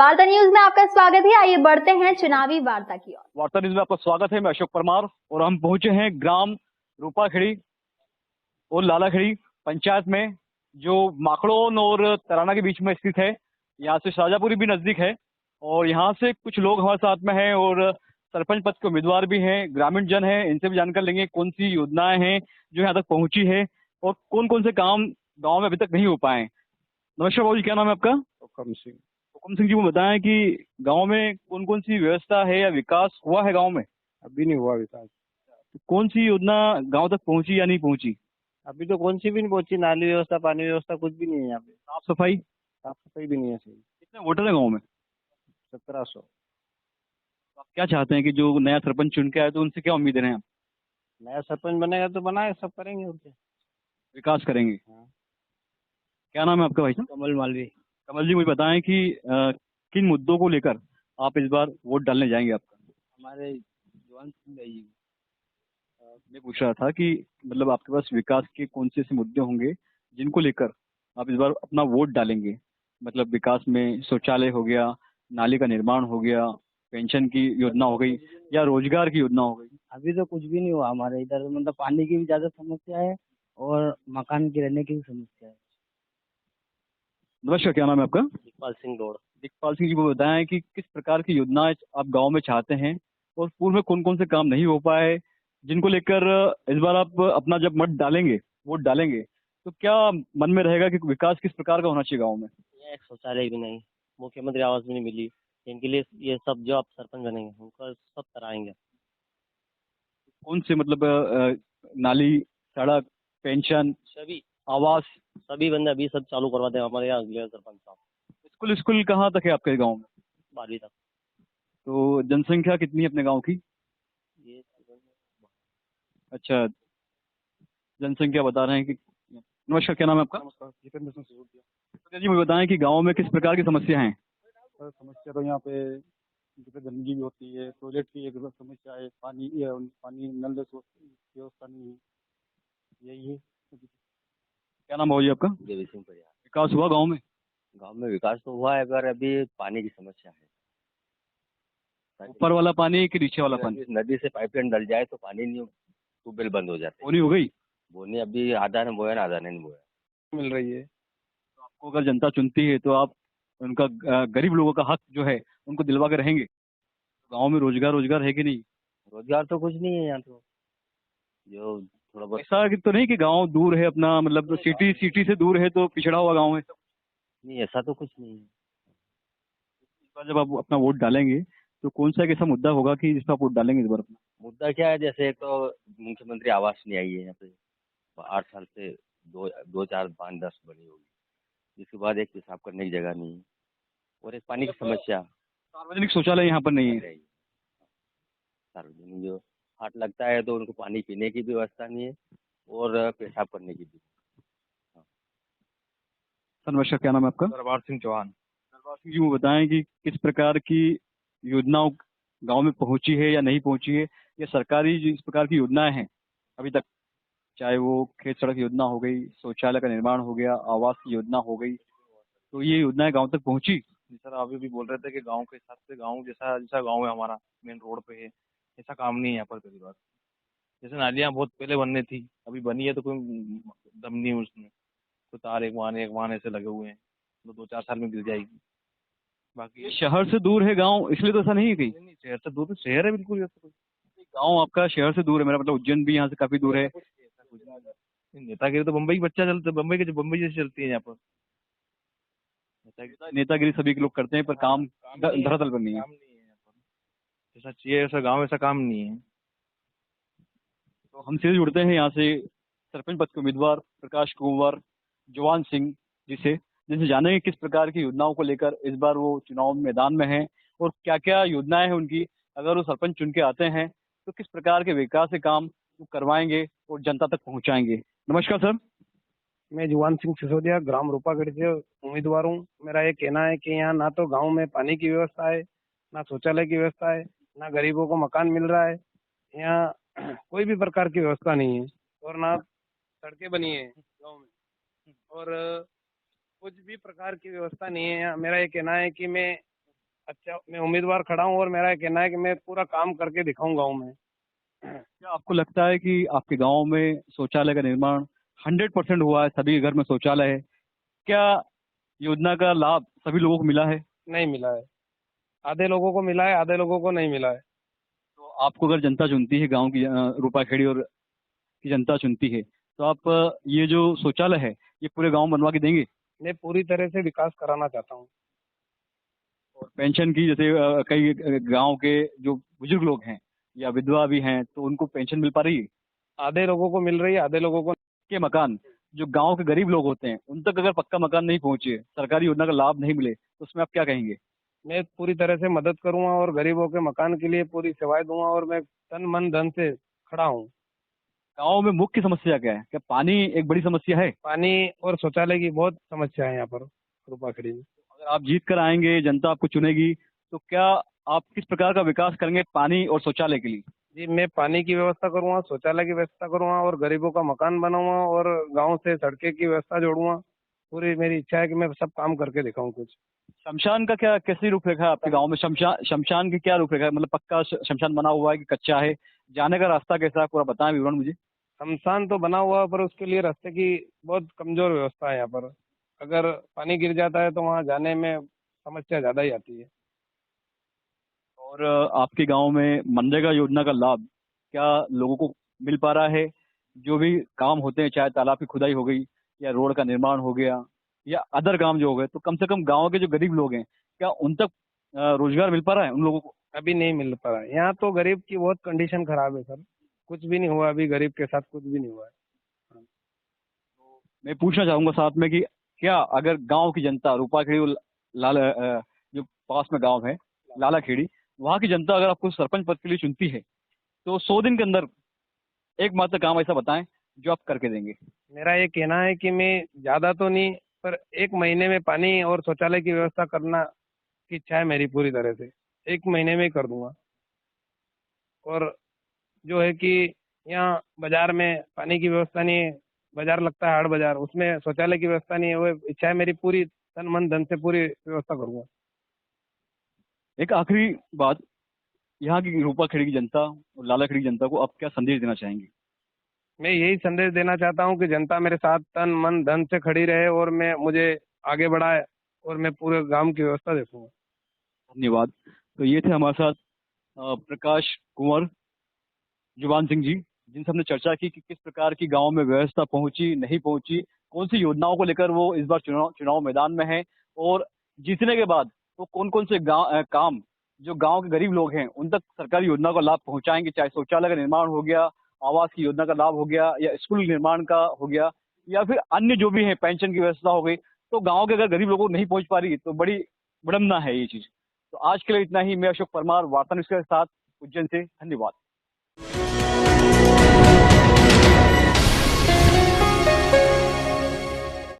वार्ता न्यूज में आपका स्वागत है। आइए बढ़ते हैं चुनावी वार्ता की ओर। वार्ता न्यूज में आपका स्वागत है। मैं अशोक परमार और हम पहुंचे हैं ग्राम रूपाखेड़ी और लालाखेड़ी पंचायत में, जो माखड़ोन और तराना के बीच में स्थित है। यहाँ से शाहजहाँपुरी भी नजदीक है और यहाँ से कुछ लोग हमारे साथ में हैं और सरपंच पद के उम्मीदवार भी हैं, ग्रामीण जन हैं। इनसे भी जानकारी लेंगे कौन सी योजनाएं हैं जो यहाँ तक पहुंची है और कौन कौन से काम गाँव में अभी तक नहीं हो पाए। नमस्कार बाबू जी, क्या नाम है आपका? हुक्म सिंह। हुकुम सिंह जी, वो बताएं कि गांव में कौन कौन सी व्यवस्था है या विकास हुआ है गांव में? अभी नहीं हुआ विकास। कौन सी योजना गांव तक पहुंची या नहीं पहुंची? अभी तो कौन सी भी नहीं पहुंची। नाली व्यवस्था, पानी व्यवस्था कुछ भी नहीं है यहाँ पे। साफ सफाई भी नहीं है सही। कितने वोटर है गांव में? 1700। आप क्या चाहते हैं कि जो नया सरपंच चुन के आए तो उनसे क्या उम्मीद है आप? नया सरपंच बनेगा तो बनाए, सब करेंगे और क्या। विकास करेंगे। हाँ। क्या नाम है आपका भाई साहब? कमल मालवी। कमल जी, मुझे बताएं कि किन मुद्दों को लेकर आप इस बार वोट डालने जाएंगे? आपका हमारे जवान सिंह भाई जी। मैं पूछ रहा था कि मतलब आपके पास विकास के कौन से ऐसे मुद्दे होंगे जिनको लेकर आप इस बार अपना वोट डालेंगे? मतलब विकास में शौचालय हो गया, नाली का निर्माण हो गया, पेंशन की योजना हो गई या रोजगार की योजना हो गई। अभी तो कुछ भी नहीं हुआ हमारे इधर। मतलब पानी की भी ज्यादा समस्या है और मकान की रहने की भी समस्या है। नमस्कार, क्या नाम है आपका? दिखपाल सिंह दौड़। दिखपाल सिंह जी को बताएं कि किस प्रकार की योजनाएं आप गांव में चाहते हैं और पूर्व में कौन कौन से काम नहीं हो पाए जिनको लेकर इस बार आप अपना जब मत डालेंगे, वोट डालेंगे, तो क्या मन में रहेगा कि विकास किस प्रकार का होना चाहिए गांव में? ये एक शौचालय भी नहीं, मुख्यमंत्री आवास भी नहीं मिली। इनके लिए ये सब जो आप सरपंच बनेंगे उनको सब कराएंगे। कौन से मतलब नाली, सड़क, पेंशन, सभी आवास, सभी बंदे अभी सब चालू करवा दें हमारे यहाँ अगले सरपंच साहब। स्कूल स्कूल कहाँ तक है आपके गांव में? 12वीं तक। तो जनसंख्या कितनी है अपने गांव की? ये अच्छा, जनसंख्या बता रहे हैं कि। नमस्कार, क्या नाम है आपका? नमस्कार, जितेंद्र सिंह सिसोदिया। तो जी मुझे बताएं कि गांव में किस प्रकार की समस्या है? सर, समस्या तो यहाँ पे जैसे गंदगी भी होती है, टॉयलेट की एक समस्या है, पानी नल से व्यवस्था नहीं है, यही है। क्या नाम है जी आपका? देवी सिंह परियार। विकास हुआ गांव में? गांव में विकास तो हुआ है, पर अभी पानी की समस्या है। ऊपर वाला पानी कि नीचे वाला पानी? नदी से पाइपलाइन डल जाए तो पानी नहीं, ट्यूबवेल बंद हो जाते हैं। बोनी हो गई? बोनी अभी आधा ने बोया ना, आधा ने नहीं बोया। मिल रही है। तो आपको अगर जनता चुनती है तो आप उनका गरीब लोगों का हक जो है उनको दिलवा के रहेंगे। गांव में रोजगार रोजगार है कि नहीं? रोजगार तो कुछ नहीं है यहाँ तो। जो थोड़ा बहुत ऐसा तो नहीं कि गांव दूर है अपना, मतलब सिटी सिटी से दूर है तो पिछड़ा हुआ गांव है? नहीं, ऐसा तो कुछ नहीं है। इस बार जब आप अपना वोट डालेंगे तो कौन सा एक ऐसा मुद्दा होगा कि जिस पर आप वोट डालेंगे इस बार अपना? मुद्दा क्या है, जैसे एक तो मुख्यमंत्री आवास नहीं आई है यहाँ पे। 8 साल से दो दो 4 5 10 बनी होगी। जिसके बाद एक पेशाब करने की जगह नहीं है और एक पानी की समस्या। सार्वजनिक शौचालय यहाँ पर नहीं है? सार्वजनिक जो हाट लगता है तो उनको पानी पीने की भी व्यवस्था नहीं है और पेशाब करने की भी। सर नमस्कार, क्या नाम है आपका? दरबार सिंह चौहान। दरबार सिंह जी, वो बताएं कि किस प्रकार की योजनाओं गांव में पहुंची है या नहीं पहुंची है, या सरकारी जो इस प्रकार की योजनाएं हैं अभी तक, चाहे वो खेत सड़क योजना हो गई, शौचालय का निर्माण हो गया, आवास की योजना हो गई, तो ये योजनाएं गांव तक पहुंची? जी सर, अभी भी बोल रहे थे कि गांव के हिसाब से, गांव जैसा जैसा गांव है हमारा, मेन रोड पे है, ऐसा काम नहीं है यहाँ पर पहली बार। जैसे नालियाँ बहुत पहले बननी थी, अभी बनी है तो कोई दम नहीं है उसमें। तो तार एक वाहन ऐसे लगे हुए हैं, तो 2-4 साल में गिर जाएगी। बाकी शहर से दूर है गांव, इसलिए तो ऐसा नहीं है कहीं? नहीं, शहर से दूर, तो शहर है बिल्कुल। ऐसा कुछ गांव आपका शहर से दूर है, मेरा मतलब उज्जैन भी यहाँ से काफी दूर है। ऐसा कुछ नहीं। नेतागिरी तो बम्बई बच्चा चलता, बम्बई जैसे चलती है यहाँ पर। नेतागिरी सभी के लोग करते हैं पर काम नहीं है, धरातल पर नहीं है। काम नहीं है यहाँ पर। जैसा चाहिए ऐसा गाँव, ऐसा काम नहीं है। तो हम सीधे जुड़ते हैं यहाँ से सरपंच पद के उम्मीदवार प्रकाश कुंवर जवान सिंह जी से, जिनसे जानेंगे किस प्रकार की योजनाओं को लेकर इस बार वो चुनाव मैदान में हैं और क्या क्या योजनाएं हैं उनकी। अगर वो सरपंच चुन के आते हैं तो किस प्रकार के विकास के काम वो करवाएंगे और जनता तक पहुंचाएंगे। नमस्कार सर। मैं जवान सिंह सिसोदिया, ग्राम रूपागढ़ से उम्मीदवार हूँ। मेरा ये कहना है कि यहाँ ना तो गांव में पानी की व्यवस्था है, ना शौचालय की व्यवस्था है, ना गरीबों को मकान मिल रहा है। यहाँ कोई भी प्रकार की व्यवस्था नहीं है और ना सड़कें बनी है गांव में, और कुछ भी प्रकार की व्यवस्था नहीं है यहाँ। मेरा ये कहना है कि मैं अच्छा, मैं उम्मीदवार खड़ा हूँ और मेरा ये कहना है कि मैं पूरा काम करके दिखाऊं गाँव में। क्या आपको लगता है कि आपके गांव में शौचालय का निर्माण 100% हुआ है, सभी के घर में शौचालय है? क्या योजना का लाभ सभी लोगों को मिला है? नहीं मिला है, आधे लोगों को मिला है, आधे लोगों को नहीं मिला है। तो आपको अगर जनता चुनती है, गांव की रूपाखेड़ी और की जनता चुनती है, तो आप ये जो शौचालय है ये पूरे गांव में बनवा के देंगे? मैं पूरी तरह से विकास कराना चाहता हूँ। और पेंशन की, जैसे कई गांव के जो बुजुर्ग लोग हैं या विधवा भी हैं, तो उनको पेंशन मिल पा रही है? आधे लोगों को मिल रही है, आधे लोगों को। के मकान, जो गांव के गरीब लोग होते हैं, उन तक अगर पक्का मकान नहीं पहुंचे, सरकारी योजना का लाभ नहीं मिले, तो उसमें आप क्या कहेंगे? मैं पूरी तरह से मदद करूंगा और गरीबों के मकान के लिए पूरी सेवाएं दूंगा और मैं तन मन धन से खड़ा हूँ। गांव में मुख्य समस्या क्या है? क्या पानी एक बड़ी समस्या है? पानी और शौचालय की बहुत समस्या है यहाँ पर रूपाखेड़ी में। अगर आप जीत कर आएंगे, जनता आपको चुनेगी, तो क्या आप किस प्रकार का विकास करेंगे पानी और शौचालय के लिए? जी, मैं पानी की व्यवस्था करूंगा, शौचालय की व्यवस्था करूंगा और गरीबों का मकान बनाऊंगा और गांव से सड़कें की व्यवस्था जोड़ूंगा। पूरी मेरी इच्छा है कि मैं सब काम करके दिखाऊं कुछ। शमशान का क्या, कैसी रूपरेखा है आपके गांव में? शमशान की क्या रूपरेखा है? मतलब पक्का शमशान बना हुआ है कि कच्चा है? जाने का रास्ता कैसा है, पूरा बताएं विवरण मुझे। शमशान तो बना हुआ है, पर उसके लिए रास्ते की बहुत कमजोर व्यवस्था है यहाँ पर। अगर पानी गिर जाता है तो वहाँ जाने में समस्या ज्यादा ही आती है। और आपके गांव में मनरेगा योजना का लाभ क्या लोगों को मिल पा रहा है? जो भी काम होते हैं, चाहे तालाब की खुदाई हो गई या रोड का निर्माण हो गया या अदर काम जो हो गए, तो कम से कम गांव के जो गरीब लोग हैं, क्या उन तक रोजगार मिल पा रहा है उन लोगों को? अभी नहीं मिल पा रहा है। यहाँ तो गरीब की बहुत कंडीशन खराब है सर, कुछ भी नहीं हुआ अभी, गरीब के साथ कुछ भी नहीं हुआ है। मैं पूछना चाहूंगा साथ में कि क्या अगर गांव की जनता रूपाखेड़ी और जो पास में गांव है लालाखेड़ी, वहां की जनता अगर आपको सरपंच पद के लिए चुनती है, तो 100 दिन के अंदर एक मात्र काम ऐसा बताएं जो आप करके देंगे। मेरा ये कहना है कि मैं ज्यादा तो नहीं, पर 1 महीने में पानी और शौचालय की व्यवस्था करना की इच्छा है मेरी पूरी तरह से। 1 महीने में ही कर दूंगा। और जो है कि यहाँ बाजार में पानी की व्यवस्था नहीं है, बाजार लगता है हाट बाजार, उसमें शौचालय की व्यवस्था नहीं है। वो इच्छा है मेरी, पूरी तन मन धन से पूरी व्यवस्था करूंगा। एक आखिरी बात, यहाँ की रूपाखेड़ी की जनता और लालाखेड़ी की जनता को आप क्या संदेश देना चाहेंगे? मैं यही संदेश देना चाहता हूँ कि जनता मेरे साथ तन मन धन से खड़ी रहे और मुझे आगे बढ़ाए और मैं पूरे गांव की व्यवस्था देखूंगा। धन्यवाद। तो ये थे हमारे साथ प्रकाश कुंवर जुबान सिंह जी, जिनसे हमने चर्चा की कि किस प्रकार की गांव में व्यवस्था पहुंची, नहीं पहुंची, कौन सी योजनाओं को लेकर वो इस बार चुनाव मैदान में है, और जीतने के बाद वो कौन कौन से काम जो गांव के गरीब लोग हैं उन तक सरकारी योजना का लाभ पहुंचाएंगे, चाहे शौचालय का निर्माण हो गया, आवास की योजना का लाभ हो गया, या स्कूल निर्माण का हो गया, या फिर अन्य जो भी है, पेंशन की व्यवस्था हो गई। तो गाँव के अगर गरीब लोगों को नहीं पहुंच पा रही तो बड़ी विडम्बना है ये चीज। तो आज के लिए इतना ही। मैं अशोक परमार, वार्ता न्यूज़ के साथ, उज्जैन से। धन्यवाद।